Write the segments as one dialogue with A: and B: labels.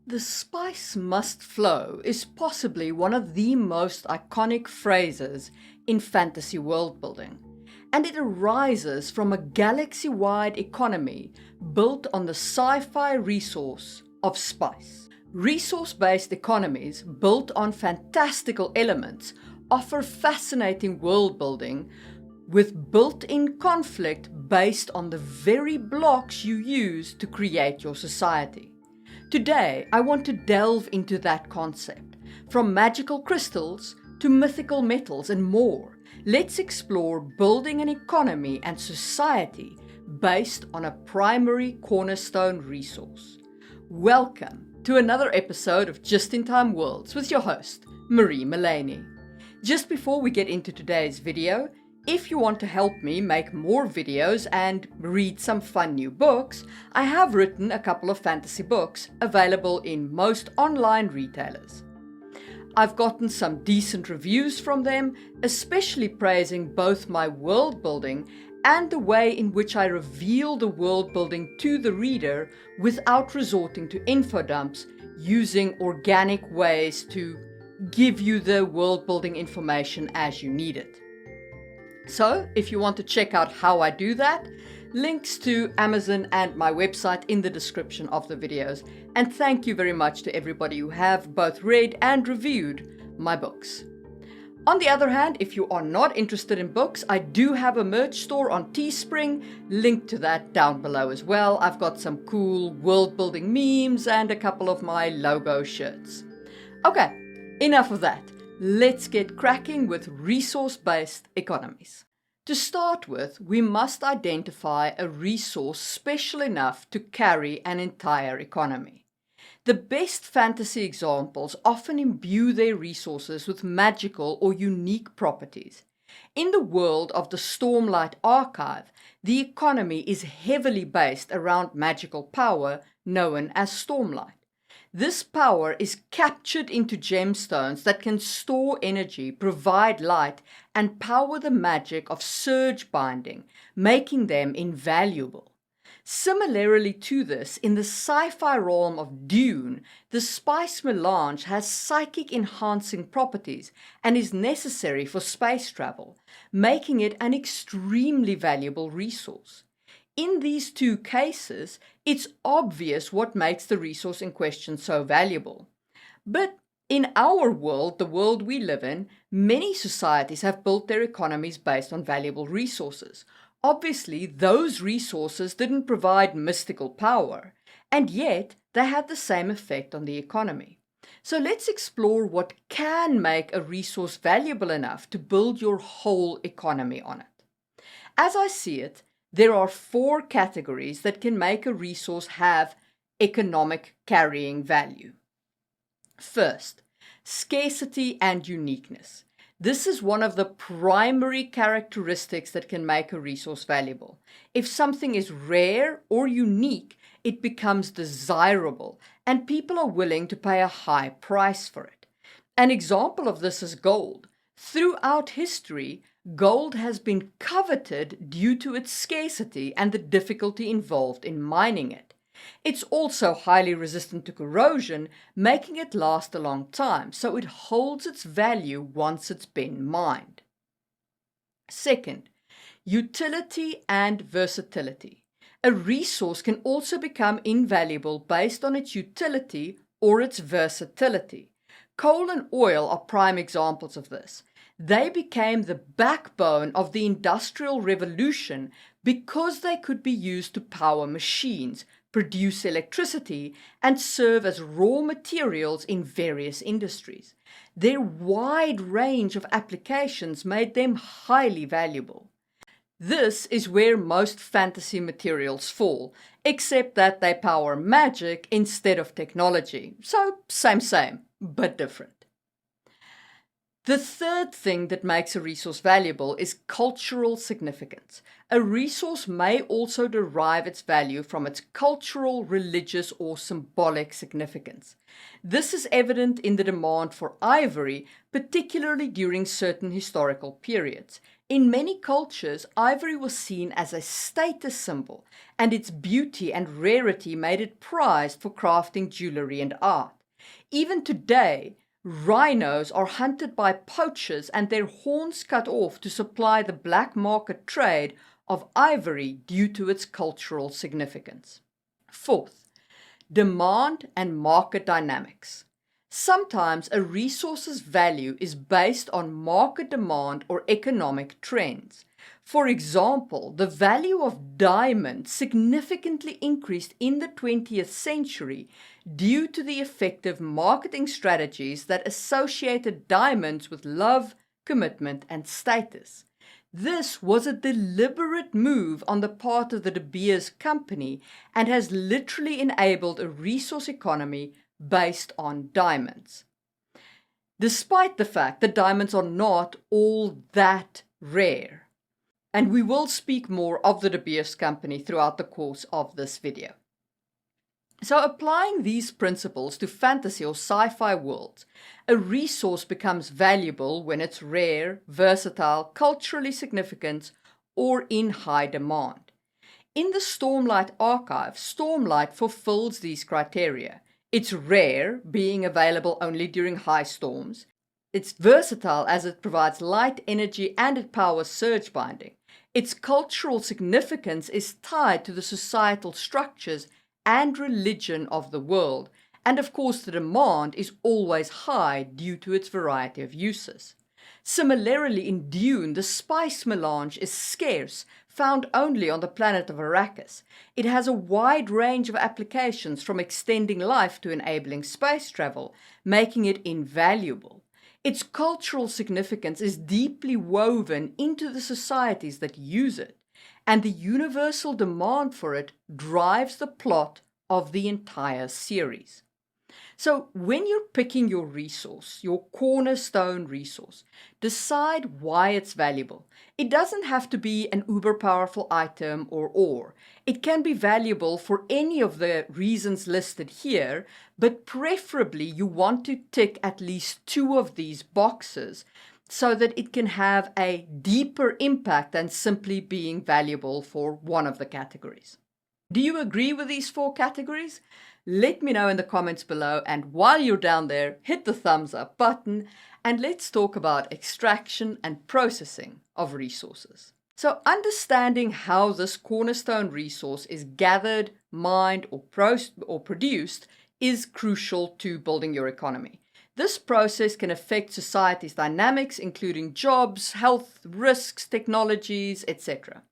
A: The spice must flow is possibly one of the most iconic phrases in fantasy world building, and it arises from a galaxy-wide economy built on the sci-fi resource of spice. Resource-based economies built on fantastical elements offer fascinating world building with built-in conflict based on the very blocks you use to create your society. Today, I want to delve into that concept, from magical crystals to mythical metals and more. Let's explore building an economy and society based on a primary cornerstone resource. Welcome to another episode of Just in Time Worlds with your host, Marie Melange. Just before we get into today's video, if you want to help me make more videos and read some fun new books, I have written a couple of fantasy books available in most online retailers. I've gotten some decent reviews from them, especially praising both my world building and the way in which I reveal the world building to the reader without resorting to info dumps, using organic ways to give you the world building information as you need it. So, if you want to check out how I do that, links to Amazon and my website in the description of the videos. And thank you very much to everybody who have both read and reviewed my books. On the other hand, if you are not interested in books, I do have a merch store on Teespring, link to that down below as well. I've got some cool world building memes and a couple of my logo shirts. Okay, enough of that. Let's get cracking with resource-based economies. To start with, we must identify a resource special enough to carry an entire economy. The best fantasy examples often imbue their resources with magical or unique properties. In the world of the Stormlight Archive, the economy is heavily based around magical power known as Stormlight. This power is captured into gemstones that can store energy, provide light, and power the magic of surge binding, making them invaluable. Similarly to this, in the sci-fi realm of Dune, the spice Melange has psychic enhancing properties and is necessary for space travel, making it an extremely valuable resource. In these two cases, it's obvious what makes the resource in question so valuable. But in our world, the world we live in, many societies have built their economies based on valuable resources. Obviously, those resources didn't provide mystical power, and yet they had the same effect on the economy. So let's explore what can make a resource valuable enough to build your whole economy on it. As I see it, there are 4 categories that can make a resource have economic carrying value. First, scarcity and uniqueness. This is one of the primary characteristics that can make a resource valuable. If something is rare or unique, it becomes desirable, and people are willing to pay a high price for it. An example of this is gold. Throughout history, gold has been coveted due to its scarcity and the difficulty involved in mining it. It's also highly resistant to corrosion, making it last a long time, so it holds its value once it's been mined. Second, utility and versatility. A resource can also become invaluable based on its utility or its versatility. Coal and oil are prime examples of this. They became the backbone of the Industrial Revolution because they could be used to power machines, produce electricity, and serve as raw materials in various industries. Their wide range of applications made them highly valuable. This is where most fantasy materials fall, except that they power magic instead of technology. So same, but different. The third thing that makes a resource valuable is cultural significance. A resource may also derive its value from its cultural, religious, or symbolic significance. This is evident in the demand for ivory, particularly during certain historical periods. In many cultures, ivory was seen as a status symbol, and its beauty and rarity made it prized for crafting jewelry and art. Even today, rhinos are hunted by poachers and their horns cut off to supply the black market trade of ivory due to its cultural significance. Fourth, demand and market dynamics. Sometimes a resource's value is based on market demand or economic trends. For example, the value of diamonds significantly increased in the 20th century due to the effective marketing strategies that associated diamonds with love, commitment, and status. This was a deliberate move on the part of the De Beers Company and has literally enabled a resource economy based on diamonds. Despite the fact that diamonds are not all that rare. And we will speak more of the De Beers Company throughout the course of this video. So applying these principles to fantasy or sci-fi worlds, a resource becomes valuable when it's rare, versatile, culturally significant, or in high demand. In the Stormlight Archive, Stormlight fulfills these criteria. It's rare, being available only during high storms. It's versatile as it provides light, energy, and it powers surge binding. Its cultural significance is tied to the societal structures and religion of the world, and of course the demand is always high due to its variety of uses. Similarly, in Dune, the spice melange is scarce, found only on the planet of Arrakis. It has a wide range of applications from extending life to enabling space travel, making it invaluable. Its cultural significance is deeply woven into the societies that use it, and the universal demand for it drives the plot of the entire series. So when you're picking your resource, your cornerstone resource, decide why it's valuable. It doesn't have to be an uber powerful item or ore. It can be valuable for any of the reasons listed here, but preferably you want to tick at least 2 of these boxes so that it can have a deeper impact than simply being valuable for one of the categories. Do you agree with these 4 categories? Let me know in the comments below, and while you're down there, hit the thumbs up button and let's talk about extraction and processing of resources. So understanding how this cornerstone resource is gathered, mined, or produced is crucial to building your economy. This process can affect society's dynamics, including jobs, health, risks, technologies, etc.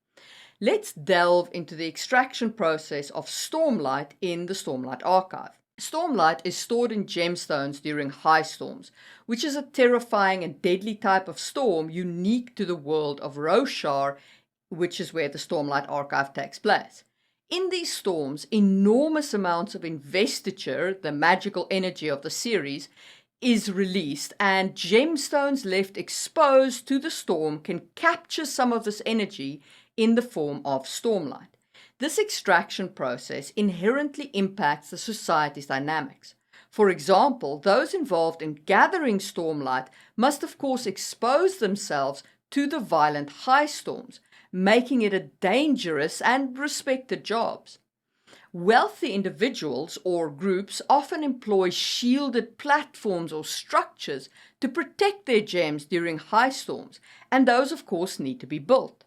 A: Let's delve into the extraction process of Stormlight in the Stormlight Archive. Stormlight is stored in gemstones during high storms, which is a terrifying and deadly type of storm unique to the world of Roshar, which is where the Stormlight Archive takes place. In these storms, enormous amounts of investiture, the magical energy of the series, is released, and gemstones left exposed to the storm can capture some of this energy in the form of stormlight. This extraction process inherently impacts the society's dynamics. For example, those involved in gathering stormlight must of course expose themselves to the violent high storms, making it a dangerous and respected job. Wealthy individuals or groups often employ shielded platforms or structures to protect their gems during high storms, and those of course need to be built.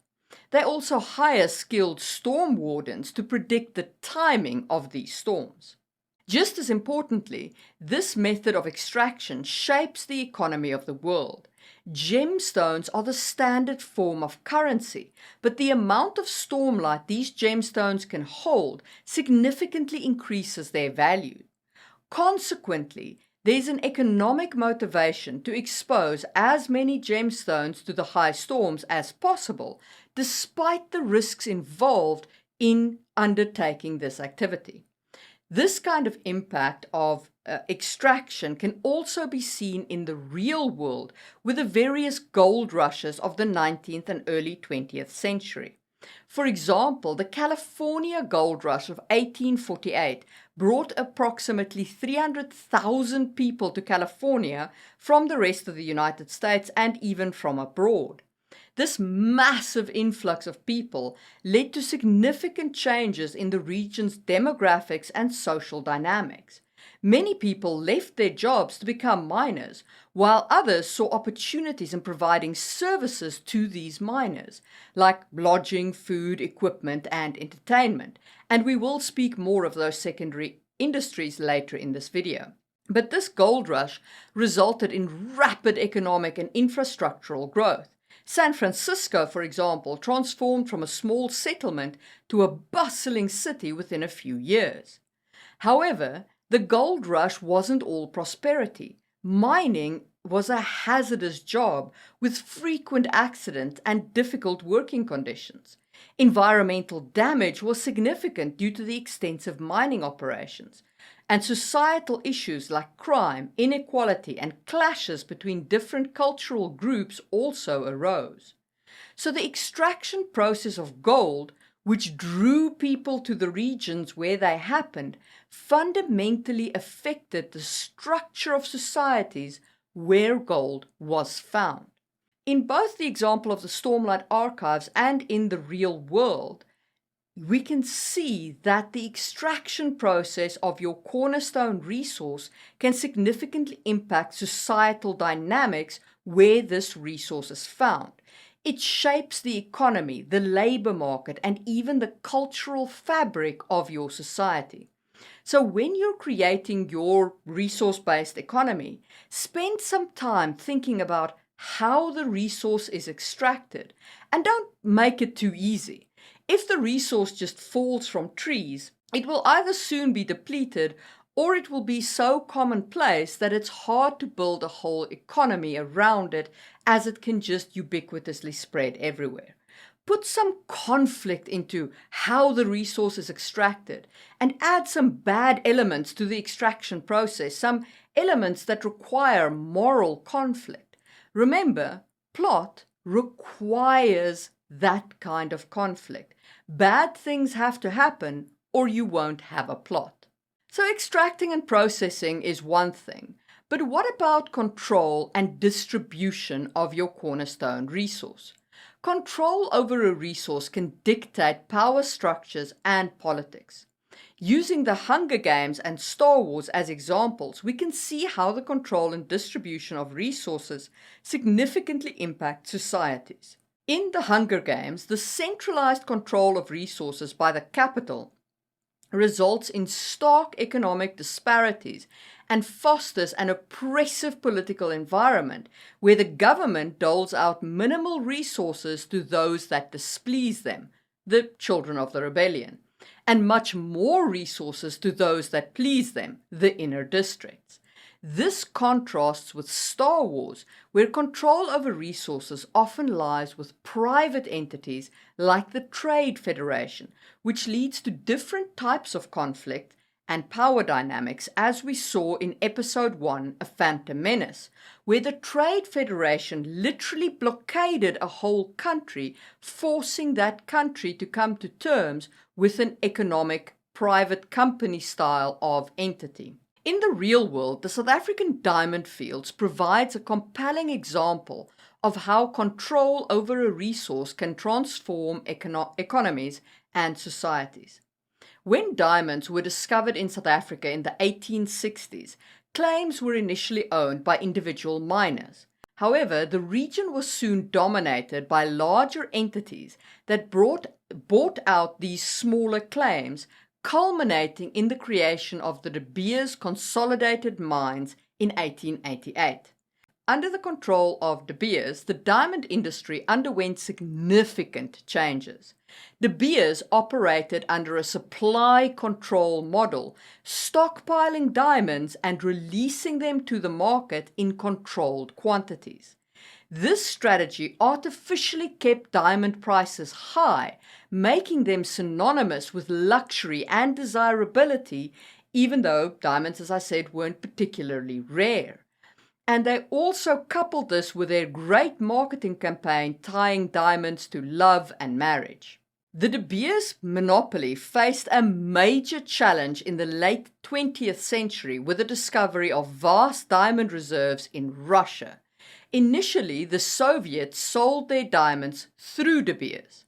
A: They also hire skilled storm wardens to predict the timing of these storms. Just as importantly, this method of extraction shapes the economy of the world. Gemstones are the standard form of currency, but the amount of stormlight these gemstones can hold significantly increases their value. Consequently, there's an economic motivation to expose as many gemstones to the high storms as possible, despite the risks involved in undertaking this activity. This kind of impact of extraction can also be seen in the real world with the various gold rushes of the 19th and early 20th century. For example, the California gold rush of 1848 brought approximately 300,000 people to California from the rest of the United States and even from abroad. This massive influx of people led to significant changes in the region's demographics and social dynamics. Many people left their jobs to become miners, while others saw opportunities in providing services to these miners, like lodging, food, equipment, and entertainment. And we will speak more of those secondary industries later in this video. But this gold rush resulted in rapid economic and infrastructural growth. San Francisco, for example, transformed from a small settlement to a bustling city within a few years. However, the gold rush wasn't all prosperity. Mining was a hazardous job with frequent accidents and difficult working conditions. Environmental damage was significant due to the extensive mining operations, and societal issues like crime, inequality, and clashes between different cultural groups also arose. So the extraction process of gold, which drew people to the regions where they happened, fundamentally affected the structure of societies where gold was found. In both the example of the Stormlight Archives and in the real world, we can see that the extraction process of your cornerstone resource can significantly impact societal dynamics where this resource is found. It shapes the economy, the labor market, and even the cultural fabric of your society. So when you're creating your resource-based economy, spend some time thinking about how the resource is extracted, and don't make it too easy. If the resource just falls from trees, it will either soon be depleted or it will be so commonplace that it's hard to build a whole economy around it, as it can just ubiquitously spread everywhere. Put some conflict into how the resource is extracted and add some bad elements to the extraction process, some elements that require moral conflict. Remember, plot requires that kind of conflict. Bad things have to happen or you won't have a plot. So extracting and processing is one thing, but what about control and distribution of your cornerstone resource? Control over a resource can dictate power structures and politics. Using the Hunger Games and Star Wars as examples, we can see how the control and distribution of resources significantly impact societies. In the Hunger Games, the centralized control of resources by the capital results in stark economic disparities and fosters an oppressive political environment where the government doles out minimal resources to those that displease them, the children of the rebellion, and much more resources to those that please them, the inner districts. This contrasts with Star Wars, where control over resources often lies with private entities like the Trade Federation, which leads to different types of conflict and power dynamics, as we saw in Episode 1, A Phantom Menace, where the Trade Federation literally blockaded a whole country, forcing that country to come to terms with an economic, private company style of entity. In the real world, the South African diamond fields provides a compelling example of how control over a resource can transform economies and societies. When diamonds were discovered in South Africa in the 1860s, claims were initially owned by individual miners. However, the region was soon dominated by larger entities that bought out these smaller claims, culminating in the creation of the De Beers Consolidated Mines in 1888. Under the control of De Beers, the diamond industry underwent significant changes. De Beers operated under a supply control model, stockpiling diamonds and releasing them to the market in controlled quantities. This strategy artificially kept diamond prices high, making them synonymous with luxury and desirability, even though diamonds, as I said, weren't particularly rare. And they also coupled this with their great marketing campaign tying diamonds to love and marriage. The De Beers monopoly faced a major challenge in the late 20th century with the discovery of vast diamond reserves in Russia. Initially, the Soviets sold their diamonds through De Beers.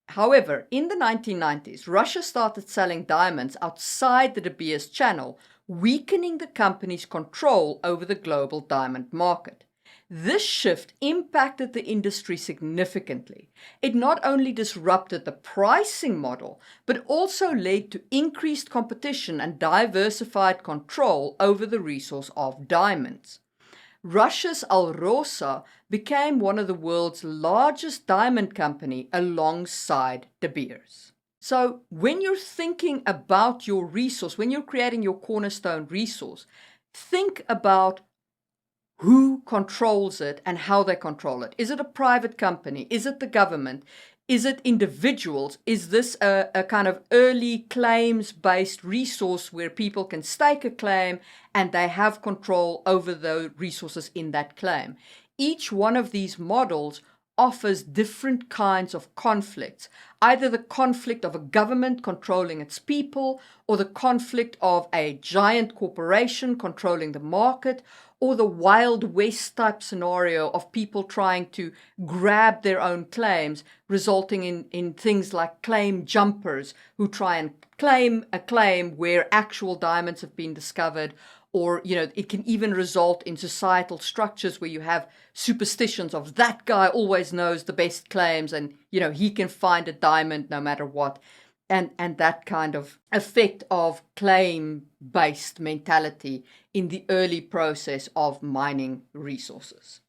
A: However, in the 1990s, Russia started selling diamonds outside the De Beers channel, weakening the company's control over the global diamond market. This shift impacted the industry significantly. It not only disrupted the pricing model, but also led to increased competition and diversified control over the resource of diamonds. Russia's Alrosa became one of the world's largest diamond company alongside De Beers. So when you're thinking about your resource, when you're creating your cornerstone resource, think about who controls it and how they control it. Is it a private company? Is it the government? Is it individuals? Is this a kind of early claims-based resource where people can stake a claim and they have control over the resources in that claim? Each one of these models offers different kinds of conflicts, either the conflict of a government controlling its people, or the conflict of a giant corporation controlling the market, or the Wild West type scenario of people trying to grab their own claims, resulting in things like claim jumpers who try and claim a claim where actual diamonds have been discovered. Or, it can even result in societal structures where you have superstitions of that guy always knows the best claims and, he can find a diamond no matter what. And that kind of effect of claim-based mentality in the early process of mining resources.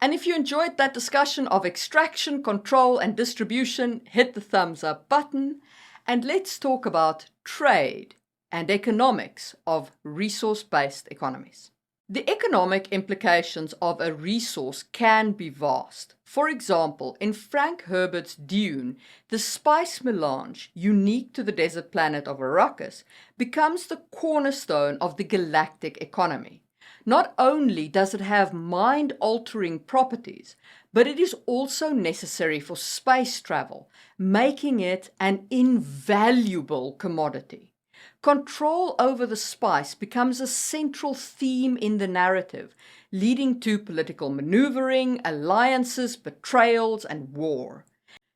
A: And if you enjoyed that discussion of extraction, control, and distribution, hit the thumbs up button. And let's talk about trade and economics of resource-based economies. The economic implications of a resource can be vast. For example, in Frank Herbert's Dune, the spice melange, unique to the desert planet of Arrakis, becomes the cornerstone of the galactic economy. Not only does it have mind-altering properties, but it is also necessary for space travel, making it an invaluable commodity. Control over the spice becomes a central theme in the narrative, leading to political maneuvering, alliances, betrayals, and war.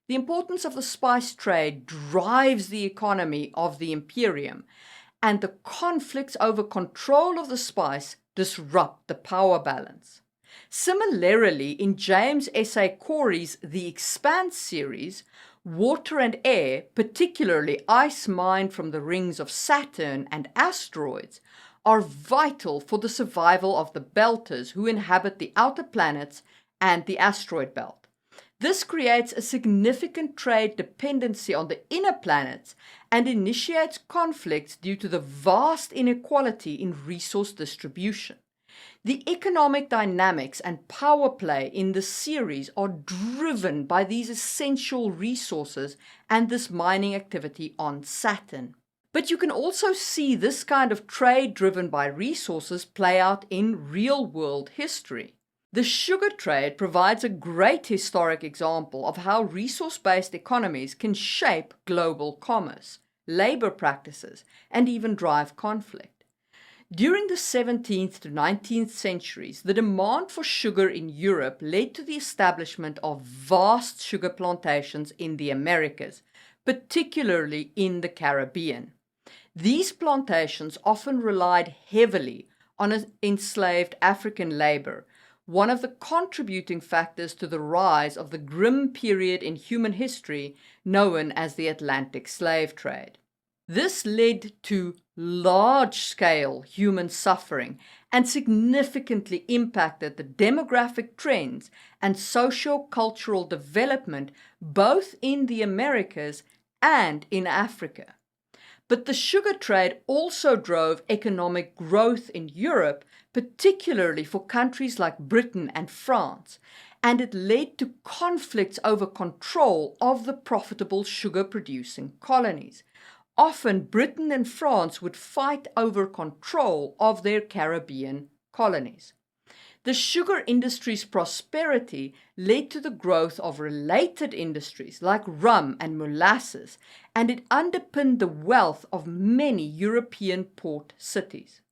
A: The importance of the spice trade drives the economy of the Imperium, and the conflicts over control of the spice disrupt the power balance. Similarly, in James S. A. Corey's The Expanse series, water and air, particularly ice mined from the rings of Saturn and asteroids, are vital for the survival of the belters who inhabit the outer planets and the asteroid belt. This creates a significant trade dependency on the inner planets and initiates conflicts due to the vast inequality in resource distribution. The economic dynamics and power play in the series are driven by these essential resources and this mining activity on Saturn. But you can also see this kind of trade driven by resources play out in real-world history. The sugar trade provides a great historic example of how resource-based economies can shape global commerce, labor practices, and even drive conflict. During the 17th to 19th centuries, the demand for sugar in Europe led to the establishment of vast sugar plantations in the Americas, particularly in the Caribbean. These plantations often relied heavily on enslaved African labor, one of the contributing factors to the rise of the grim period in human history known as the Atlantic slave trade. This led to large-scale human suffering and significantly impacted the demographic trends and socio-cultural development both in the Americas and in Africa. But the sugar trade also drove economic growth in Europe, particularly for countries like Britain and France, and it led to conflicts over control of the profitable sugar-producing colonies. Often Britain and France would fight over control of their Caribbean colonies. The sugar industry's prosperity led to the growth of related industries like rum and molasses, and it underpinned the wealth of many European port cities.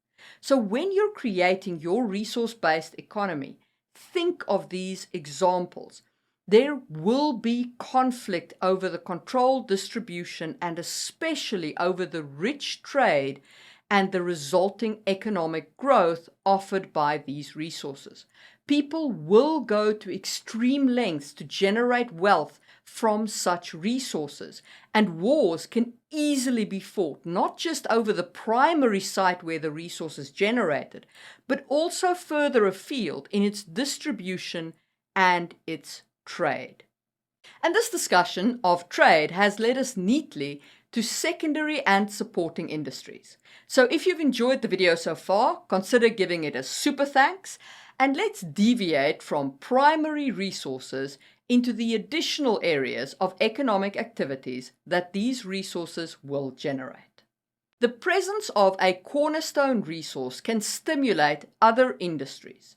A: So when you're creating your resource-based economy, think of these examples. There will be conflict over the controlled distribution and especially over the rich trade and the resulting economic growth offered by these resources. People will go to extreme lengths to generate wealth from such resources, and wars can easily be fought not just over the primary site where the resource is generated, but also further afield in its distribution and its trade. And this discussion of trade has led us neatly to secondary and supporting industries. So if you've enjoyed the video so far, consider giving it a super thanks, and let's deviate from primary resources into the additional areas of economic activities that these resources will generate. The presence of a cornerstone resource can stimulate other industries.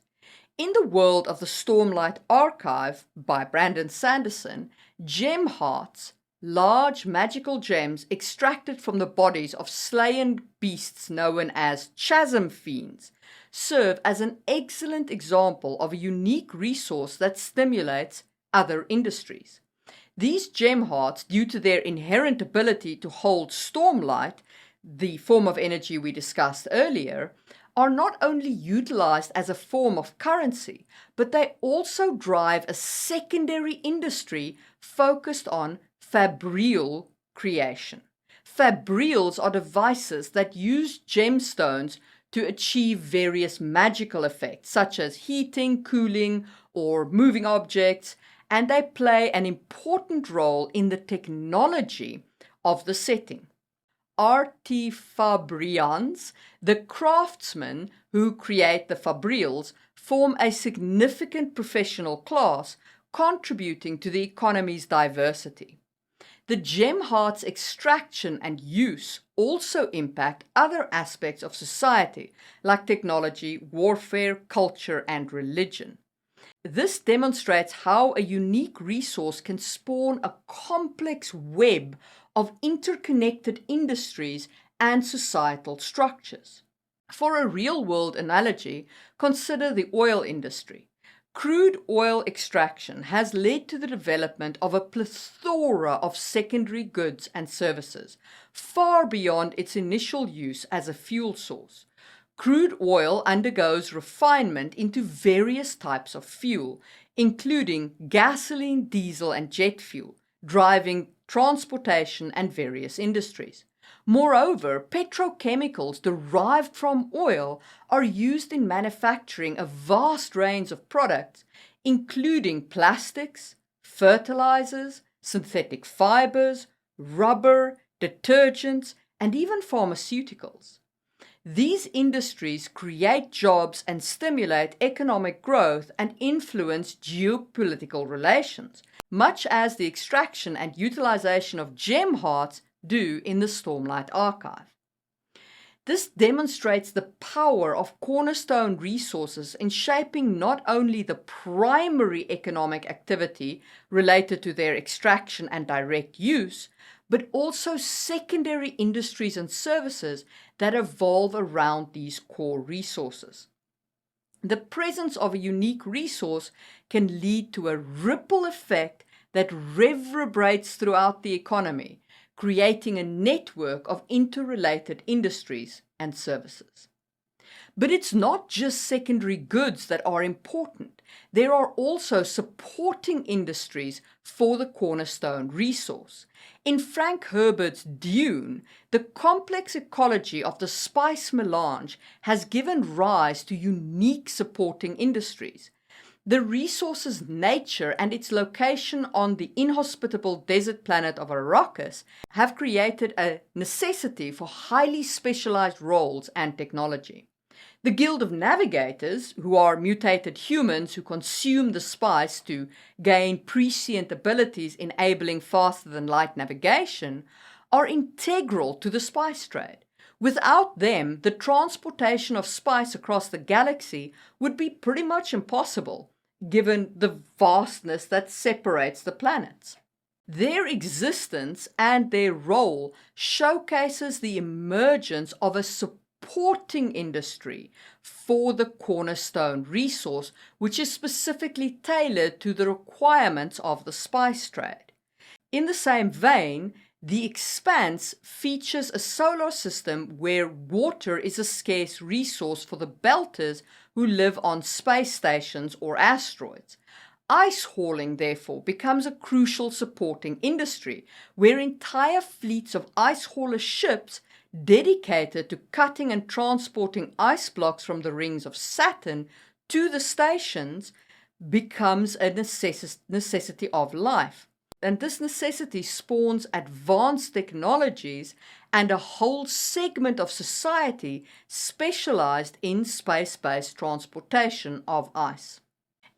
A: In the world of the Stormlight Archive by Brandon Sanderson, gem hearts, large magical gems extracted from the bodies of slain beasts known as chasm fiends, serve as an excellent example of a unique resource that stimulates other industries. These gem hearts, due to their inherent ability to hold stormlight, the form of energy we discussed earlier, are not only utilized as a form of currency, but they also drive a secondary industry focused on fabrial creation. Fabrials are devices that use gemstones to achieve various magical effects, such as heating, cooling, or moving objects, and they play an important role in the technology of the setting. Artifabrians, the craftsmen who create the fabrials, form a significant professional class contributing to the economy's diversity. The gem heart's extraction and use also impact other aspects of society like technology, warfare, culture, and religion. This demonstrates how a unique resource can spawn a complex web of interconnected industries and societal structures. For a real-world analogy, consider the oil industry. Crude oil extraction has led to the development of a plethora of secondary goods and services, far beyond its initial use as a fuel source. Crude oil undergoes refinement into various types of fuel, including gasoline, diesel, and jet fuel, driving transportation and various industries. Moreover, petrochemicals derived from oil are used in manufacturing a vast range of products, including plastics, fertilizers, synthetic fibers, rubber, detergents, and even pharmaceuticals. These industries create jobs and stimulate economic growth and influence geopolitical relations, much as the extraction and utilization of gem hearts do in the Stormlight Archive. This demonstrates the power of cornerstone resources in shaping not only the primary economic activity related to their extraction and direct use, but also secondary industries and services that evolve around these core resources. The presence of a unique resource can lead to a ripple effect that reverberates throughout the economy, creating a network of interrelated industries and services. But it's not just secondary goods that are important. There are also supporting industries for the cornerstone resource. In Frank Herbert's Dune, the complex ecology of the spice melange has given rise to unique supporting industries. The resource's nature and its location on the inhospitable desert planet of Arrakis have created a necessity for highly specialized roles and technology. The Guild of Navigators, who are mutated humans who consume the spice to gain prescient abilities enabling faster-than-light navigation, are integral to the spice trade. Without them, the transportation of spice across the galaxy would be pretty much impossible, given the vastness that separates the planets. Their existence and their role showcases the emergence of a supporting industry for the cornerstone resource, which is specifically tailored to the requirements of the spice trade. In the same vein, the Expanse features a solar system where water is a scarce resource for the Belters who live on space stations or asteroids. Ice hauling, therefore, becomes a crucial supporting industry, where entire fleets of ice hauler ships dedicated to cutting and transporting ice blocks from the rings of Saturn to the stations becomes a necessity of life. And this necessity spawns advanced technologies and a whole segment of society specialized in space-based transportation of ice.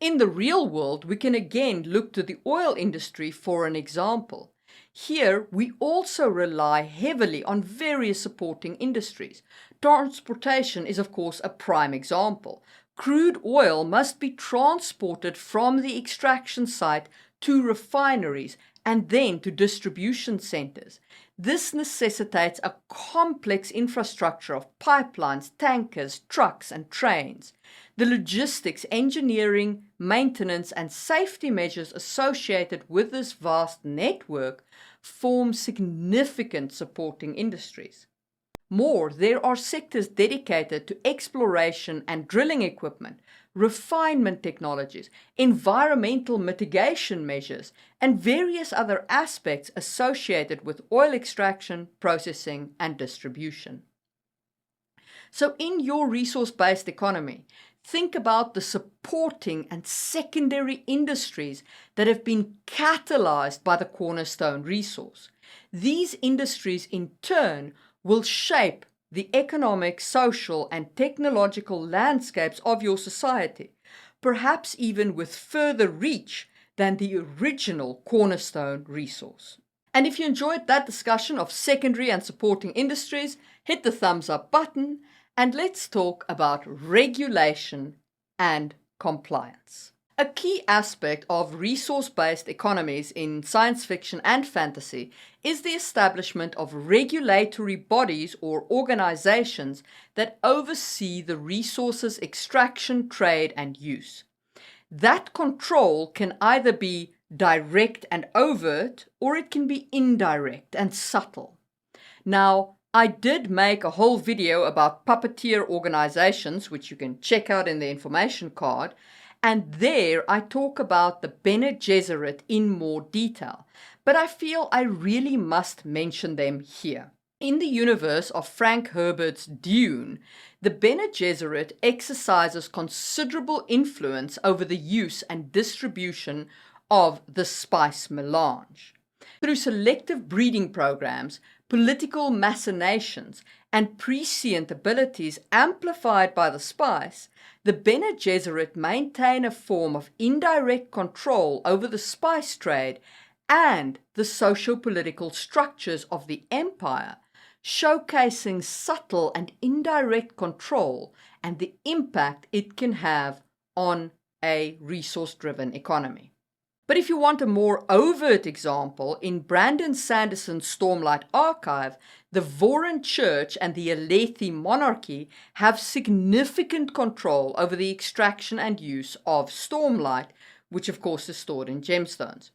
A: In the real world, we can again look to the oil industry for an example. Here, we also rely heavily on various supporting industries. Transportation is, of course, a prime example. Crude oil must be transported from the extraction site to refineries and then to distribution centers. This necessitates a complex infrastructure of pipelines, tankers, trucks, and trains. The logistics, engineering, maintenance, and safety measures associated with this vast network form significant supporting industries. More, there are sectors dedicated to exploration and drilling equipment, refinement technologies, environmental mitigation measures, and various other aspects associated with oil extraction, processing, and distribution. So in your resource-based economy, think about the supporting and secondary industries that have been catalyzed by the cornerstone resource. These industries, in turn, will shape the economic, social, and technological landscapes of your society, perhaps even with further reach than the original cornerstone resource. And if you enjoyed that discussion of secondary and supporting industries, hit the thumbs up button, and let's talk about regulation and compliance. A key aspect of resource-based economies in science fiction and fantasy is the establishment of regulatory bodies or organizations that oversee the resources' extraction, trade, and use. That control can either be direct and overt, or it can be indirect and subtle. Now, I did make a whole video about puppeteer organizations, which you can check out in the information card, and there I talk about the Bene Gesserit in more detail, but I feel I really must mention them here. In the universe of Frank Herbert's Dune, the Bene Gesserit exercises considerable influence over the use and distribution of the spice melange. Through selective breeding programs, political machinations, and prescient abilities amplified by the spice, the Bene Gesserit maintain a form of indirect control over the spice trade and the socio-political structures of the empire, showcasing subtle and indirect control and the impact it can have on a resource-driven economy. But if you want a more overt example, in Brandon Sanderson's Stormlight Archive, the Voron Church and the Alethi monarchy have significant control over the extraction and use of stormlight, which of course is stored in gemstones.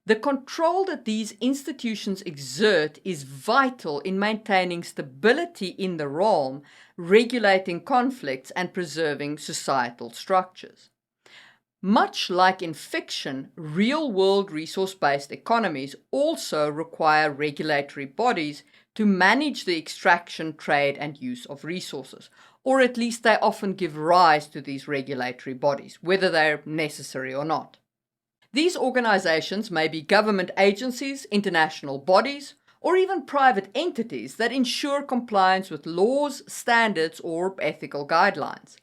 A: The control that these institutions exert is vital in maintaining stability in the realm, regulating conflicts, and preserving societal structures. Much like in fiction, real-world resource-based economies also require regulatory bodies to manage the extraction, trade, and use of resources, or at least they often give rise to these regulatory bodies, whether they're necessary or not. These organizations may be government agencies, international bodies, or even private entities that ensure compliance with laws, standards, or ethical guidelines.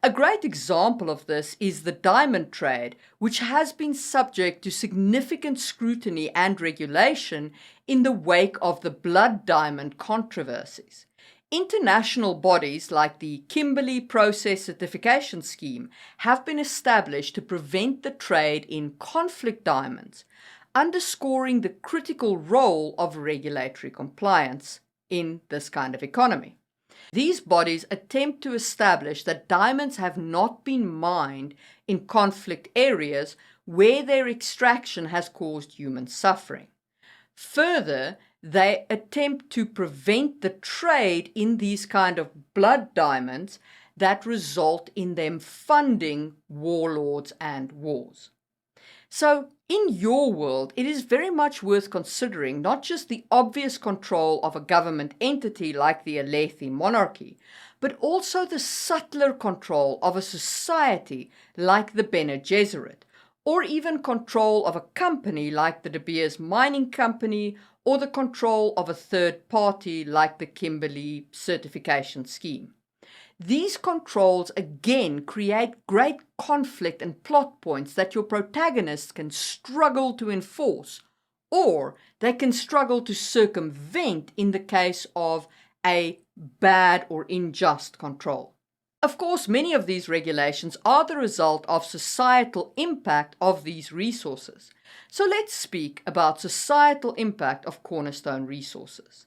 A: A great example of this is the diamond trade, which has been subject to significant scrutiny and regulation in the wake of the blood diamond controversies. International bodies like the Kimberley Process Certification Scheme have been established to prevent the trade in conflict diamonds, underscoring the critical role of regulatory compliance in this kind of economy. These bodies attempt to establish that diamonds have not been mined in conflict areas where their extraction has caused human suffering. Further, they attempt to prevent the trade in these kind of blood diamonds that result in them funding warlords and wars. So, in your world, it is very much worth considering not just the obvious control of a government entity like the Alethi monarchy, but also the subtler control of a society like the Bene Gesserit, or even control of a company like the De Beers Mining Company, or the control of a third party like the Kimberley Certification Scheme. These controls again create great conflict and plot points that your protagonists can struggle to enforce, or they can struggle to circumvent in the case of a bad or unjust control. Of course, many of these regulations are the result of societal impact of these resources. So let's speak about societal impact of cornerstone resources.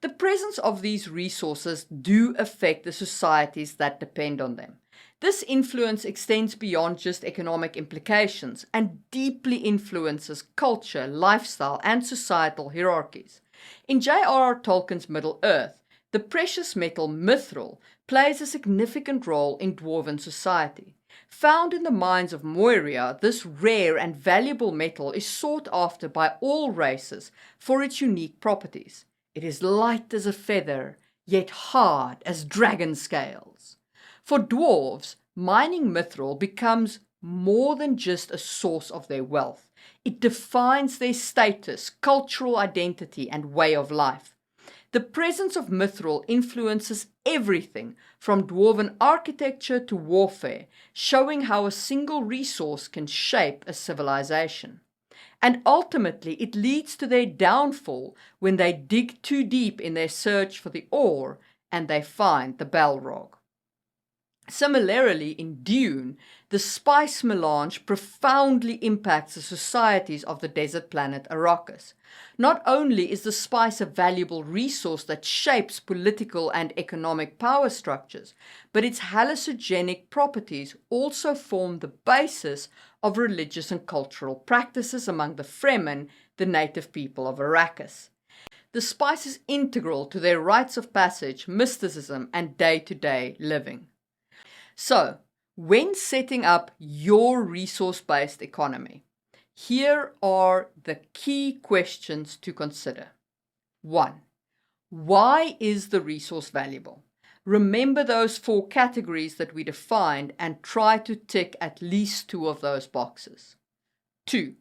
A: The presence of these resources do affect the societies that depend on them. This influence extends beyond just economic implications and deeply influences culture, lifestyle, and societal hierarchies. In J.R.R. Tolkien's Middle-earth, the precious metal mithril plays a significant role in dwarven society. Found in the mines of Moria, this rare and valuable metal is sought after by all races for its unique properties. It is light as a feather, yet hard as dragon scales. For dwarves, mining mithril becomes more than just a source of their wealth. It defines their status, cultural identity, and way of life. The presence of mithril influences everything from dwarven architecture to warfare, showing how a single resource can shape a civilization. And ultimately, it leads to their downfall when they dig too deep in their search for the ore and they find the Balrog. Similarly, in Dune, the spice melange profoundly impacts the societies of the desert planet Arrakis. Not only is the spice a valuable resource that shapes political and economic power structures, but its hallucinogenic properties also form the basis of religious and cultural practices among the Fremen, the native people of Arrakis. The spice is integral to their rites of passage, mysticism, and day-to-day living. So, when setting up your resource-based economy, here are the key questions to consider. 1. Why is the resource valuable? Remember those 4 categories that we defined and try to tick at least 2 of those boxes. 2.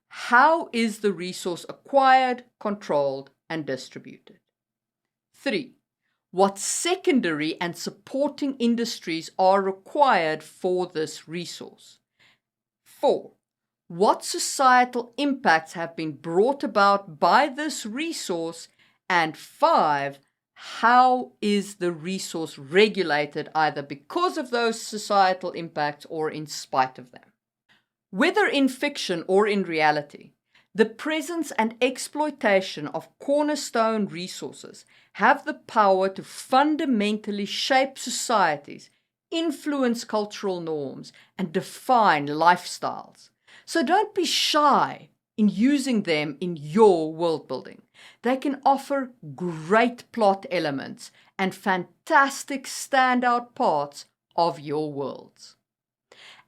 A: How is the resource acquired, controlled, and distributed? 3. What secondary and supporting industries are required for this resource? 4. What societal impacts have been brought about by this resource? And 5. How is the resource regulated either because of those societal impacts or in spite of them? Whether in fiction or in reality, the presence and exploitation of cornerstone resources have the power to fundamentally shape societies, influence cultural norms, and define lifestyles. So don't be shy in using them in your world building. They can offer great plot elements and fantastic standout parts of your worlds.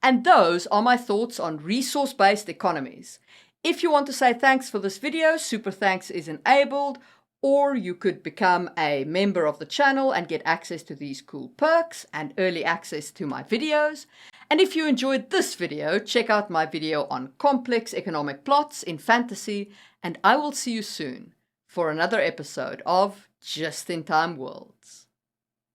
A: And those are my thoughts on resource-based economies. If you want to say thanks for this video, super thanks is enabled, or you could become a member of the channel and get access to these cool perks and early access to my videos. And if you enjoyed this video, check out my video on complex economic plots in fantasy, and I will see you soon for another episode of Just in Time Worlds.